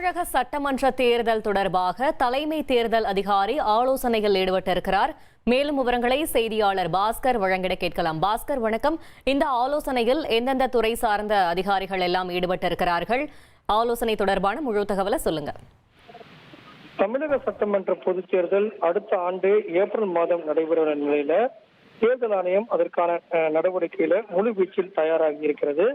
தமிழக சட்டமன்ற தேர்தல் தொடர்பாக தலைமை தேர்தல் அதிகாரி ஆலோசனையில் ஈடுபட்டிருக்கிறார். மேலும் விவரங்களை செய்தியாளர் பாஸ்கர் வழங்கிட கேட்கலாம். பாஸ்கர், வணக்கம். இந்த ஆலோசனையில் எந்தெந்த துறை சார்ந்த அதிகாரிகள் எல்லாம் ஈடுபட்டிருக்கிறார்கள்? ஆலோசனை தொடர்பான முழு தகவலை சொல்லுங்க. தமிழக சட்டமன்ற பொதுத் தேர்தல் அடுத்த ஆண்டு ஏப்ரல் மாதம் நடைபெற நிலையில தேர்தல் ஆணையம் அதற்கான நடவடிக்கையில முழு வீச்சில் தயாராகி இருக்கிறது.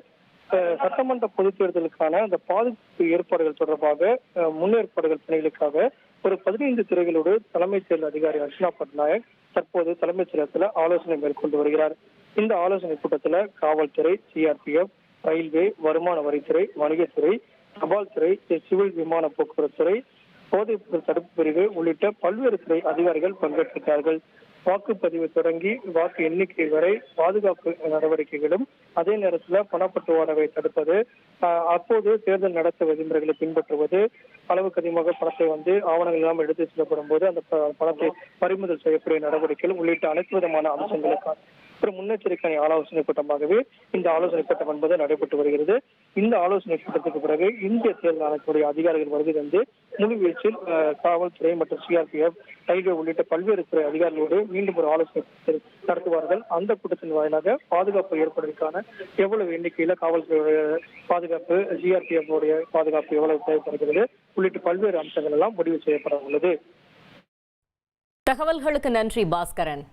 சட்டமன்ற பொதுத் தேர்தலுக்கான அந்த பாதுகாப்பு ஏற்பாடுகள் தொடர்பாக முன்னேற்பாடுகள் பணிகளுக்காக ஒரு 15 துறைகளோடு தலைமை தேர்தல் அதிகாரி அர்ச்சனா பட்நாயக் தற்போது தலைமைச் செயலகத்தில் ஆலோசனை மேற்கொண்டு வருகிறார். இந்த ஆலோசனை கூட்டத்தில் காவல்துறை, சிஆர்பிஎஃப், ரயில்வே, வருமான வரித்துறை, வணிகத்துறை, தபால் துறை, சிவில் விமான போக்குவரத்து துறை, போதைப்பொருள் தடுப்பு பிரிவு உள்ளிட்ட பல்வேறு துறை அதிகாரிகள் பங்கேற்கிறார்கள். வாக்குப்பதிவு தொடங்கி வாக்கு எண்ணிக்கை வரை பாதுகாப்பு நடவடிக்கைகளும், அதே நேரத்தில் பணப்பட்டுவாடாவை தடுப்பது, அப்போது தேர்தல் நடத்த விதிமுறைகளை பின்பற்றுவது, அளவுக்கு அதிகமாக பணத்தை ஆவணங்கள் இல்லாமல் எடுத்து செல்லப்படும் போது அந்த பணத்தை பறிமுதல் செய்யக்கூடிய நடவடிக்கைகள் உள்ளிட்ட அனைத்து விதமான அம்சங்களுக்கான ஒரு முன்னெச்சரிக்கை ஆலோசனை கூட்டமாகவே இந்த ஆலோசனை கூட்டம் என்பது நடைபெற்று வருகிறது. இந்த ஆலோசனை கூட்டத்துக்கு பிறகு இந்திய தேர்தல் ஆணையத்துடைய அதிகாரிகள் வருகை தந்து முழு வீச்சில் காவல்துறை மற்றும் சிஆர்பிஎஃப், ரயில்வே உள்ளிட்ட பல்வேறு துறை அதிகாரிகளோடு மீண்டும் ஒரு ஆலோசனை நடத்துவார்கள். அந்த கூட்டத்தின் வாயிலாக பாதுகாப்பு ஏற்படுவதற்கான எவ்வளவு எண்ணிக்கையில காவல்துறையுடைய பாதுகாப்பு, சிஆர்பிஎஃப் உடைய பாதுகாப்பு எவ்வளவு தேவைப்படுகிறது உள்ளிட்ட பல்வேறு அம்சங்கள் எல்லாம் முடிவு செய்யப்பட உள்ளது. தகவல்களுக்கு நன்றி பாஸ்கரன்.